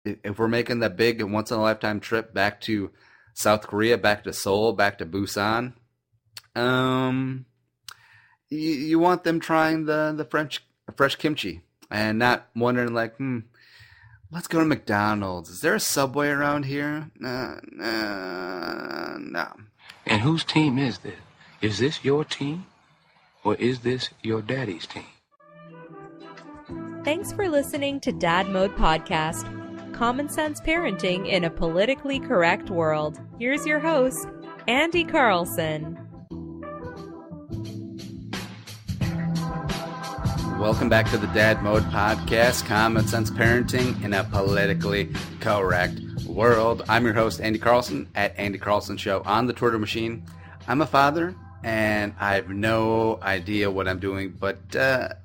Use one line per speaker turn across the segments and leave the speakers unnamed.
if we're making that big once in a lifetime trip back to South Korea, back to Seoul, back to Busan, um, you want them trying the French fresh kimchi and not wondering like, let's go to McDonald's. Is there a Subway around here? No.
And whose team is this? Is this your team? Or is this your daddy's team?
Thanks for listening to Dad Mode Podcast. Common sense parenting in a politically correct world. Here's your host, Andy Carlson.
Welcome back to the Dad Mode Podcast, Common Sense Parenting in a Politically Correct World. I'm your host, Andy Carlson, at Andy Carlson Show on the Twitter machine. I'm a father, and I have no idea what I'm doing, but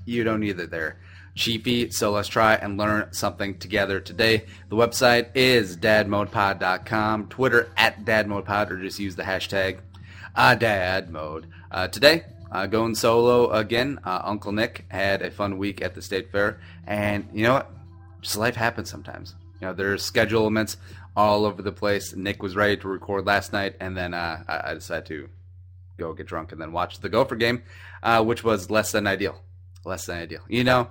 you don't either there, Chiefy. So let's try and learn something together today. The website is dadmodepod.com, Twitter at dadmodepod, or just use the hashtag dadmode. Today, going solo again. Uncle Nick had a fun week at the state fair, and you know what? Just life happens sometimes. You know, there's schedule elements all over the place. Nick was ready to record last night, and then I decided to go get drunk and then watch the Gopher game, which was less than ideal. Less than ideal. You know,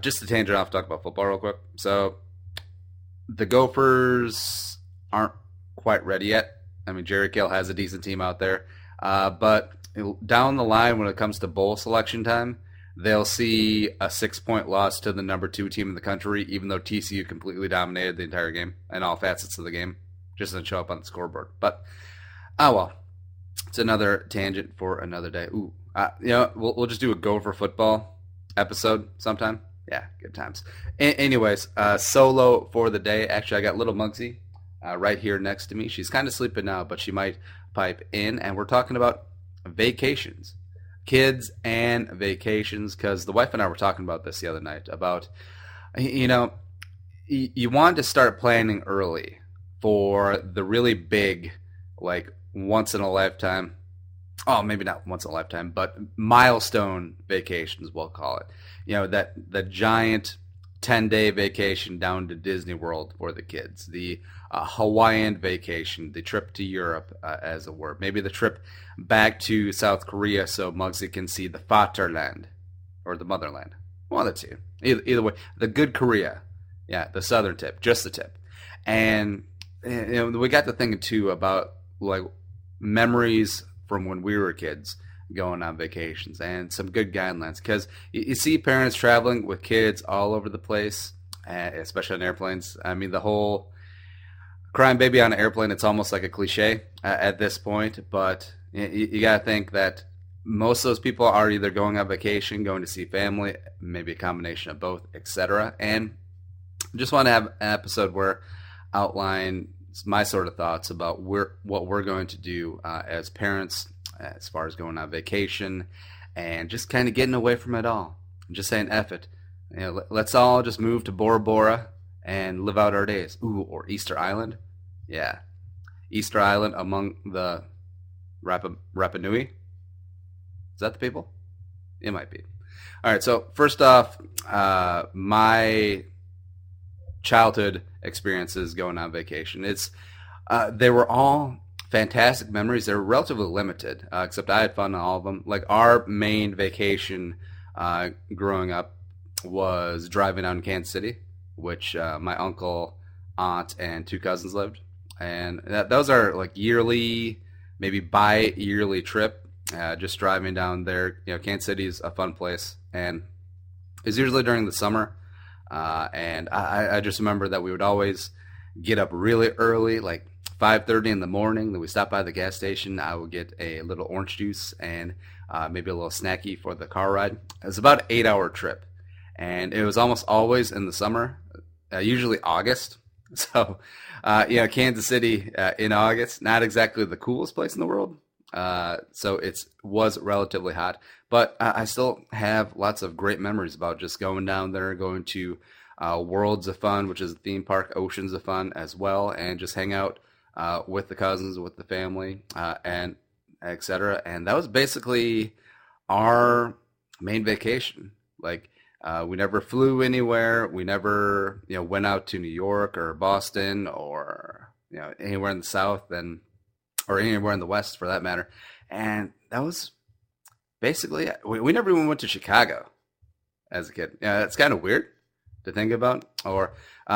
just a tangent off, talk about football real quick. So the Gophers aren't quite ready yet. I mean, Jerry Kill has a decent team out there, but down the line when it comes to bowl selection time, they'll see a 6-point loss to the number 2 team in the country, even though TCU completely dominated the entire game and all facets of the game. Just doesn't show up on the scoreboard. But, well, it's another tangent for another day. Ooh, you know, we'll just do a Gopher football episode sometime. Yeah, good times. Anyways, solo for the day. Actually, I got little Muggsy right here next to me. She's kind of sleeping now, but she might pipe in. And we're talking about vacations, kids and vacations, because the wife and I were talking about this the other night about, you know, you want to start planning early for the really big, like once in a lifetime, maybe not once in a lifetime, but milestone vacations, we'll call it. You know, the giant 10-day vacation down to Disney World for the kids, the Hawaiian vacation, the trip to Europe, as it were. Maybe the trip back to South Korea so Muggsy can see the Vaterland, or the motherland. One of the two. Either way, the good Korea. Yeah, the southern tip, just the tip. And you know, we got to thinking, too, about like memories from when we were kids going on vacations and some good guidelines, because you see parents traveling with kids all over the place, especially on airplanes. I mean, the whole crying baby on an airplane, it's almost like a cliche at this point, but you got to think that most of those people are either going on vacation, going to see family, maybe a combination of both, etc. And just want to have an episode where I outline my sort of thoughts about what we're going to do as parents as far as going on vacation and just kind of getting away from it all. I'm just saying, F it. You know, let's all just move to Bora Bora and live out our days. Ooh, or Easter Island. Yeah. Easter Island among the Rapa Nui. Is that the people? It might be. All right, so first off, my childhood experiences going on vacation. They were all fantastic memories. They were relatively limited, except I had fun on all of them. Like our main vacation growing up was driving out in Kansas City, which my uncle, aunt, and 2 cousins lived. And those are like yearly, maybe bi-yearly trip, just driving down there. You know, Kansas City is a fun place, and it's usually during the summer. And I just remember that we would always get up really early, like 5:30 in the morning. Then we stopped by the gas station. I would get a little orange juice and maybe a little snacky for the car ride. It was about an 8-hour trip, and it was almost always in the summer, usually August. So, Kansas City in August, not exactly the coolest place in the world. So it was relatively hot, but I still have lots of great memories about just going down there, going to Worlds of Fun, which is a theme park, Oceans of Fun as well, and just hang out with the cousins, with the family, and etc. And that was basically our main vacation. Like We never flew anywhere. We never, went out to New York or Boston or, anywhere in the South or anywhere in the West for that matter. And that was basically it. We never even went to Chicago as a kid. Yeah, it's kind of weird to think about. Or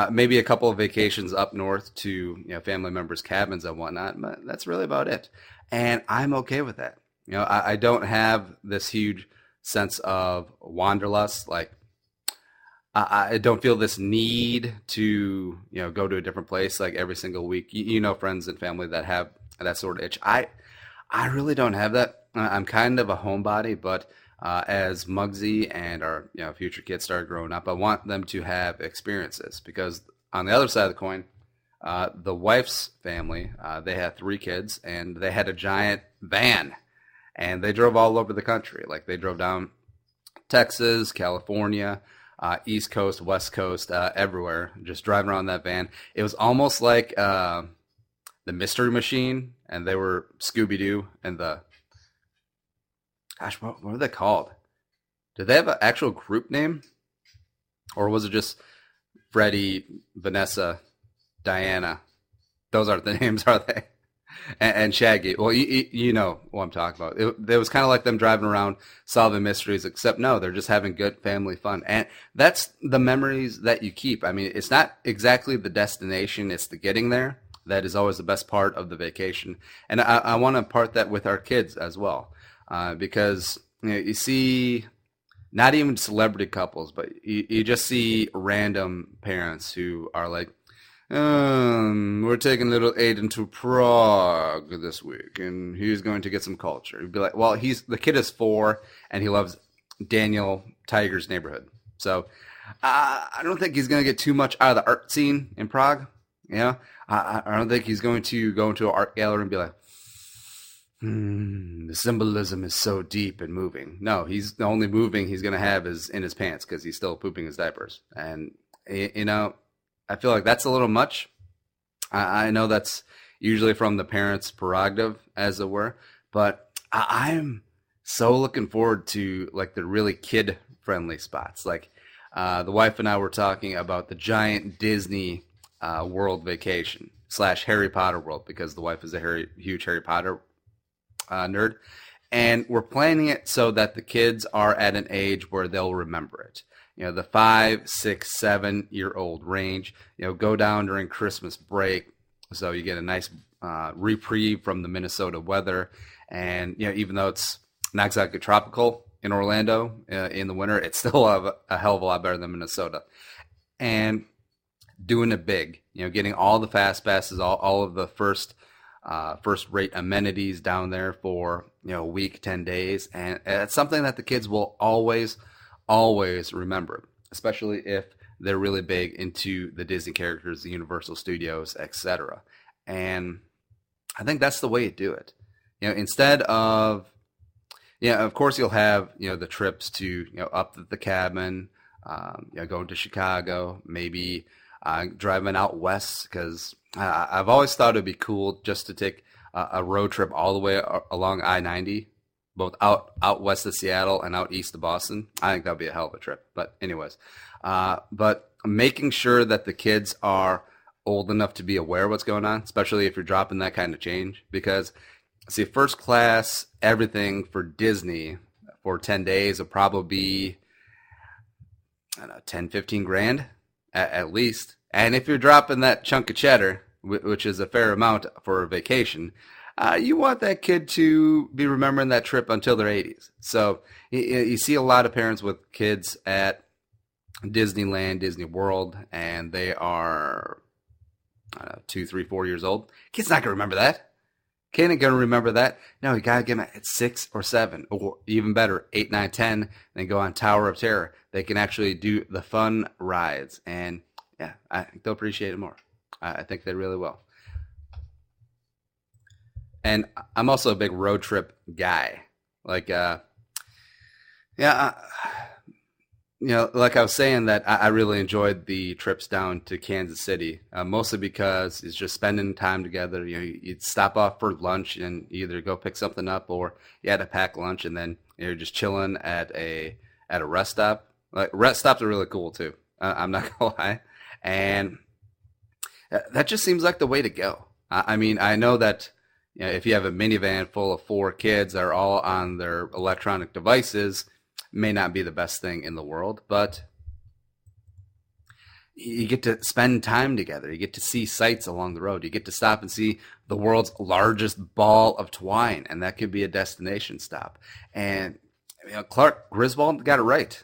maybe a couple of vacations up north to, family members' cabins and whatnot. But that's really about it. And I'm okay with that. I don't have this huge sense of wanderlust. Like, I don't feel this need to, go to a different place like every single week. Friends and family that have that sort of itch. I really don't have that. I'm kind of a homebody, but as Muggsy and our future kids start growing up, I want them to have experiences, because on the other side of the coin, the wife's family, they had 3 kids, and they had a giant van, and they drove all over the country. Like, they drove down Texas, California, East Coast, West Coast, everywhere, just driving around that van. It was almost like the Mystery Machine, and they were Scooby-Doo and gosh, what were they called? Did they have an actual group name? Or was it just Freddie, Vanessa, Diana? Those aren't the names, are they? And Shaggy. Well, you know what I'm talking about. It was kind of like them driving around solving mysteries, except no, they're just having good family fun. And that's the memories that you keep. I mean, it's not exactly the destination, it's the getting there that is always the best part of the vacation. And I want to impart that with our kids as well. Because you see not even celebrity couples, but you just see random parents who are like, we're taking little Aiden to Prague this week, and he's going to get some culture. You'd be like, well, the kid is 4, and he loves Daniel Tiger's Neighborhood. So I don't think he's going to get too much out of the art scene in Prague. I don't think he's going to go into an art gallery and be like, the symbolism is so deep and moving. No, the only moving he's going to have is in his pants, because he's still pooping his diapers. And, I feel like that's a little much. I know that's usually from the parents' prerogative, as it were. But I'm so looking forward to, like, the really kid-friendly spots. Like, the wife and I were talking about the giant Disney World vacation / Harry Potter World, because the wife is a huge Harry Potter nerd, and we're planning it so that the kids are at an age where they'll remember it. The 5, 6, 7-year-old range. Go down during Christmas break, so you get a nice reprieve from the Minnesota weather. And even though it's not exactly tropical in Orlando in the winter, it's still a hell of a lot better than Minnesota. And doing it big, getting all the fast passes, all of the first rate amenities down there for a week, 10 days. And it's something that the kids will always remember, especially if they're really big into the Disney characters, the Universal Studios, etc. And I think that's the way you do it. Instead of, of course you'll have, the trips to, up at the cabin, going to Chicago, maybe driving out west, because I've always thought it'd be cool just to take a road trip all the way along I-90, both out west of Seattle and out east of Boston. I think that'd be a hell of a trip. But anyways, but making sure that the kids are old enough to be aware of what's going on, especially if you're dropping that kind of change. Because, see, first class, everything for Disney for 10 days will probably be, I don't know, 10, 15 grand at least. And if you're dropping that chunk of cheddar, which is a fair amount for a vacation, you want that kid to be remembering that trip until their 80s. So you see a lot of parents with kids at Disneyland, Disney World, and they are 2, 3, 4 years old. Kid's not going to remember that. Kid ain't going to remember that. No, you got to get them at 6 or 7, or even better, 8, 9, 10, then go on Tower of Terror. They can actually do the fun rides, and yeah, I think they'll appreciate it more. I think they really will. And I'm also a big road trip guy. Like, like I was saying, that I really enjoyed the trips down to Kansas City, mostly because it's just spending time together. You'd stop off for lunch and either go pick something up, or you had to pack lunch, and then you're just chilling at a rest stop. Like rest stops are really cool too. I'm not gonna lie, and that just seems like the way to go. I mean, I know that if you have a minivan full of 4 kids that are all on their electronic devices, may not be the best thing in the world, but you get to spend time together. You get to see sights along the road. You get to stop and see the world's largest ball of twine, and that could be a destination stop. And Clark Griswold got it right.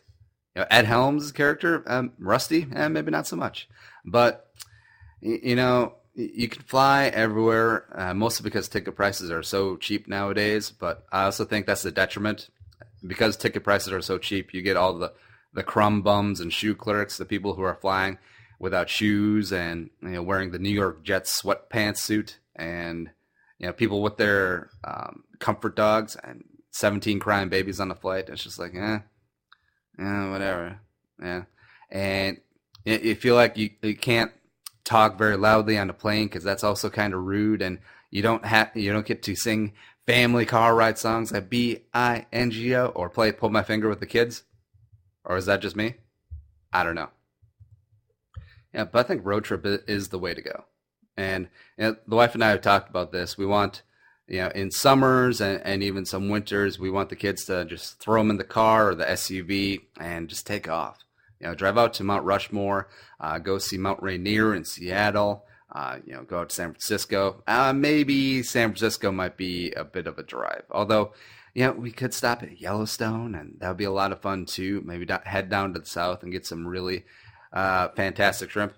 Ed Helms' character, Rusty, maybe not so much. But, you can fly everywhere, mostly because ticket prices are so cheap nowadays. But I also think that's the detriment. Because ticket prices are so cheap, you get all the crumb bums and shoe clerks, the people who are flying without shoes and wearing the New York Jets sweatpants suit, and people with their comfort dogs and 17 crying babies on the flight. It's just like, whatever. Yeah. And you feel like you can't talk very loudly on the plane because that's also kind of rude, and you don't get to sing family car ride songs like B-I-N-G-O or play Pull My Finger with the kids. Or is that just me? I don't know. Yeah, but I think road trip is the way to go. And the wife and I have talked about this. We want, in summers and even some winters, we want the kids to just throw them in the car or the SUV and just take off. Drive out to Mount Rushmore, go see Mount Rainier in Seattle, go out to San Francisco. Maybe San Francisco might be a bit of a drive. Although, we could stop at Yellowstone, and that would be a lot of fun too. Maybe head down to the south and get some really fantastic shrimp,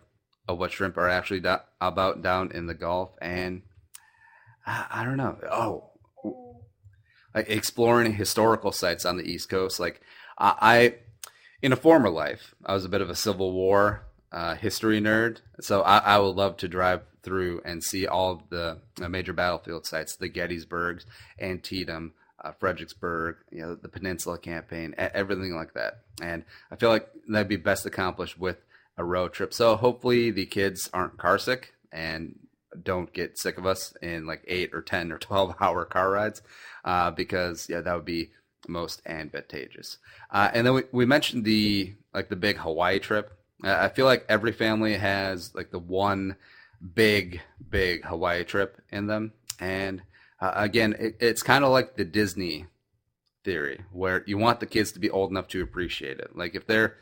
of what shrimp are actually about down in the Gulf. And I don't know. Like exploring historical sites on the East Coast. Like in a former life, I was a bit of a Civil War history nerd. So I would love to drive through and see all of the major battlefield sites, the Gettysburgs, Antietam, Fredericksburg, the Peninsula Campaign, everything like that. And I feel like that'd be best accomplished with a road trip. So hopefully the kids aren't car sick and don't get sick of us in like 8 or 10 or 12 hour car rides, because that would be most advantageous. And then we mentioned the big Hawaii trip. I feel like every family has like the one big Hawaii trip in them. And again, it's kind of like the Disney theory, where you want the kids to be old enough to appreciate it. Like if they're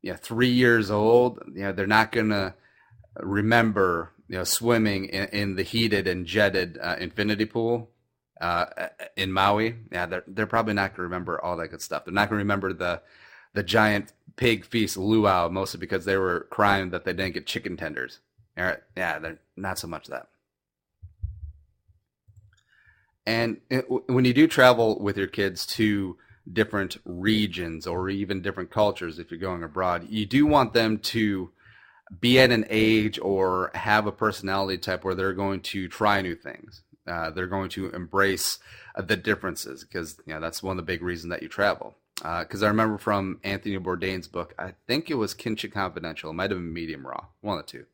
3 years old, they're not gonna remember swimming in the heated and jetted infinity pool in Maui. They're probably not gonna remember all that good stuff. They're not gonna remember the giant pig feast luau, mostly because they were crying that they didn't get chicken tenders. They're not so much that. And when you do travel with your kids to different regions or even different cultures, if you're going abroad, you do want them to be at an age or have a personality type where they're going to try new things. They're going to embrace the differences, because that's one of the big reasons that you travel. Because I remember from Anthony Bourdain's book, I think it was Kinship Confidential, it might have been Medium Raw, one of the two,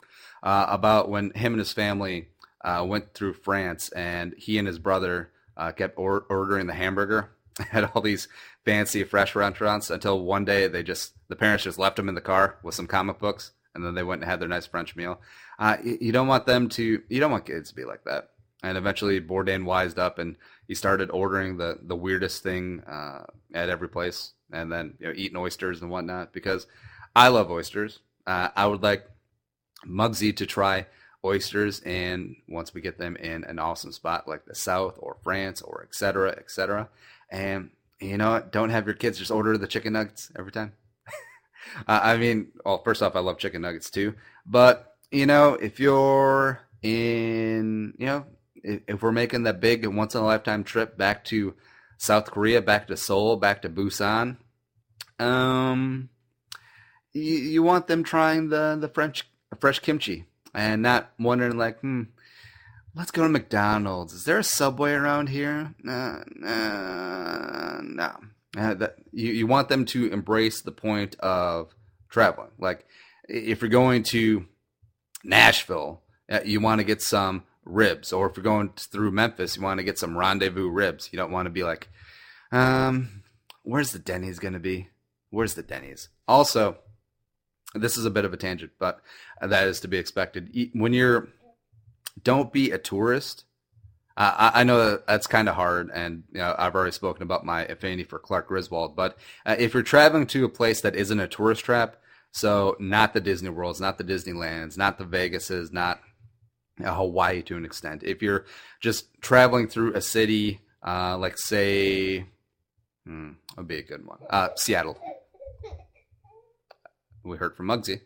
about when him and his family went through France, and he and his brother kept ordering the hamburger at all these fancy fresh restaurants until one day the parents just left them in the car with some comic books, and then they went and had their nice French meal. You don't want kids to be like that. And eventually Bourdain wised up, and he started ordering the weirdest thing at every place, and then eating oysters and whatnot, because I love oysters. I would like Muggsy to try oysters, and once we get them in an awesome spot like the South or France or et cetera, and don't have your kids just order the chicken nuggets every time. I mean, well, first off, I love chicken nuggets too, but if you're in, if we're making that big once in a lifetime trip back to South Korea, back to Seoul, back to Busan, you want them trying the fresh kimchi. And not wondering like, let's go to McDonald's. Is there a Subway around here? No. You want them to embrace the point of traveling. Like if you're going to Nashville, you want to get some ribs. Or if you're going through Memphis, you want to get some rendezvous ribs. You don't want to be like, where's the Denny's going to be? Where's the Denny's? Also, this is a bit of a tangent, but that is to be expected. Don't be a tourist. I know that's kind of hard, and I've already spoken about my affinity for Clark Griswold. But if you're traveling to a place that isn't a tourist trap, so not the Disney Worlds, not the Disneylands, not the Vegases, not Hawaii to an extent. If you're just traveling through a city, like say, would be a good one, Seattle. We heard from Muggsy.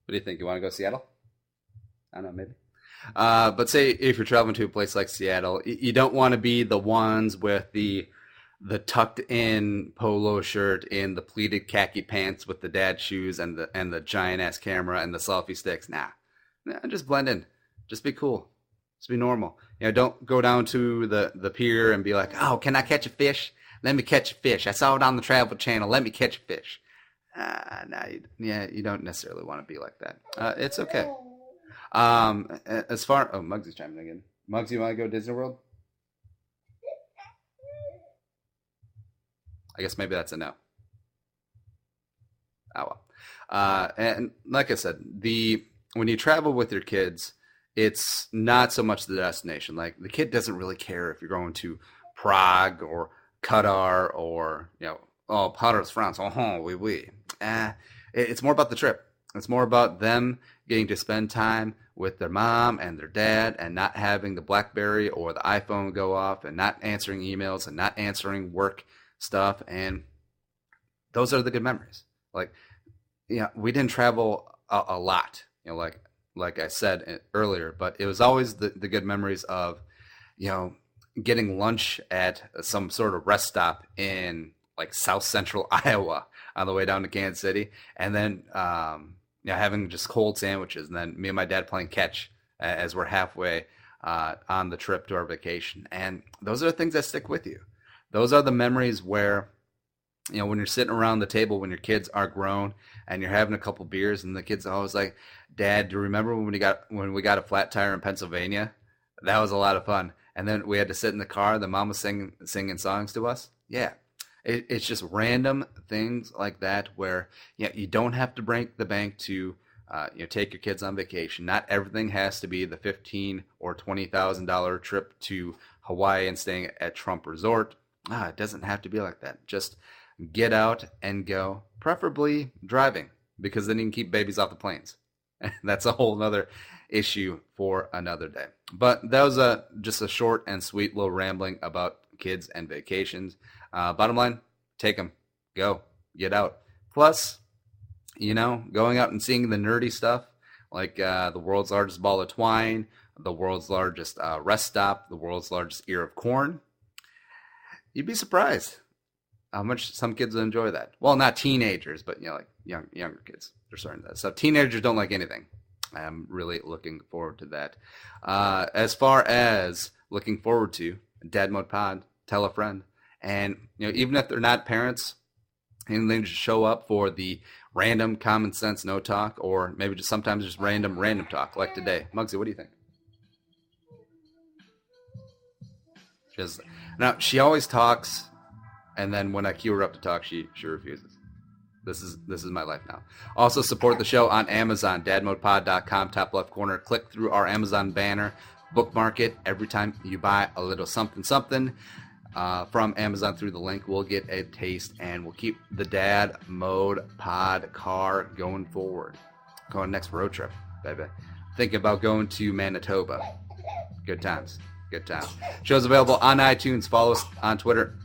What do you think? You want to go to Seattle? I don't know, maybe. But say if you're traveling to a place like Seattle, you don't want to be the ones with the tucked in polo shirt in the pleated khaki pants with the dad shoes and the giant ass camera and the selfie sticks. Nah, just blend in. Just be cool. Just be normal. Don't go down to the pier and be like, oh, can I catch a fish? Let me catch a fish. I saw it on the Travel Channel. Let me catch a fish. You don't necessarily want to be like that. It's okay. Muggsy's chiming again. Muggsy, you want to go to Disney World? I guess maybe that's a no. Oh well. And like I said, when you travel with your kids, it's not so much the destination. Like the kid doesn't really care if you're going to Prague or Qatar or Paris, France. Oui, oui. It's more about the trip. It's more about them getting to spend time with their mom and their dad and not having the BlackBerry or the iPhone go off and not answering emails and not answering work stuff. And those are the good memories. Like, we didn't travel a lot, like I said earlier, but it was always the good memories of, getting lunch at some sort of rest stop in like South Central Iowa on the way down to Kansas City. And then, having just cold sandwiches, and then me and my dad playing catch as we're halfway on the trip to our vacation. And those are the things that stick with you. Those are the memories where, when you're sitting around the table, when your kids are grown and you're having a couple beers and the kids are always like, Dad, do you remember when we got a flat tire in Pennsylvania? That was a lot of fun. And then we had to sit in the car. The mom was singing songs to us. Yeah. It's just random things like that where you don't have to break the bank to take your kids on vacation. Not everything has to be the $15,000 or $20,000 trip to Hawaii and staying at Trump Resort. It doesn't have to be like that. Just get out and go, preferably driving, because then you can keep babies off the planes. That's a whole other issue for another day. But that was just a short and sweet little rambling about kids and vacations. Bottom line, take them, go, get out. Plus, going out and seeing the nerdy stuff, like the world's largest ball of twine, the world's largest rest stop, the world's largest ear of corn. You'd be surprised how much some kids will enjoy that. Well, not teenagers, but like younger kids. They're starting that. So teenagers don't like anything. I'm really looking forward to that. As far as looking forward to Dad Mode Pod, tell a friend. And even if they're not parents, and they just show up for the random common sense no talk, or maybe just sometimes just random talk like today. Muggsy, what do you think? Now she always talks, and then when I cue her up to talk, she refuses. This is my life now. Also support the show on Amazon, dadmodepod.com, top left corner. Click through our Amazon banner, bookmark it. Every time you buy a little something from Amazon through the link, we'll get a taste, and we'll keep the Dad Mode Pod car going forward. Going next road trip, baby. Thinking about going to Manitoba. Good times. Show's available on iTunes. Follow us on Twitter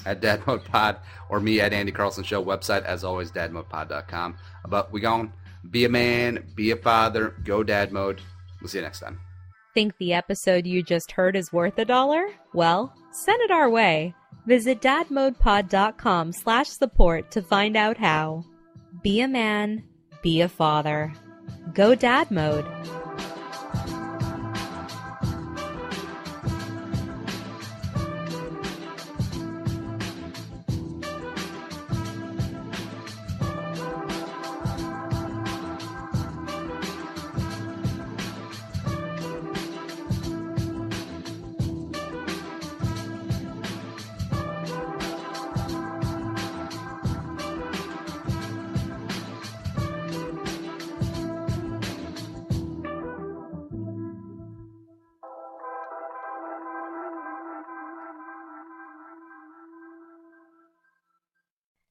at Dad Mode Pod, or me at Andy Carlson Show. Website, as always, dadmodepod.com. But we gone. Be a man, be a father, go Dad Mode. We'll see you next time.
Think the episode you just heard is worth $1? Well, send it our way. Visit dadmodepod.com/support to find out how. Be a man, be a father. Go Dad Mode.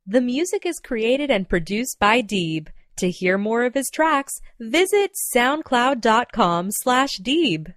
The music is created and produced by Deeb. To hear more of his tracks, visit soundcloud.com/Deeb.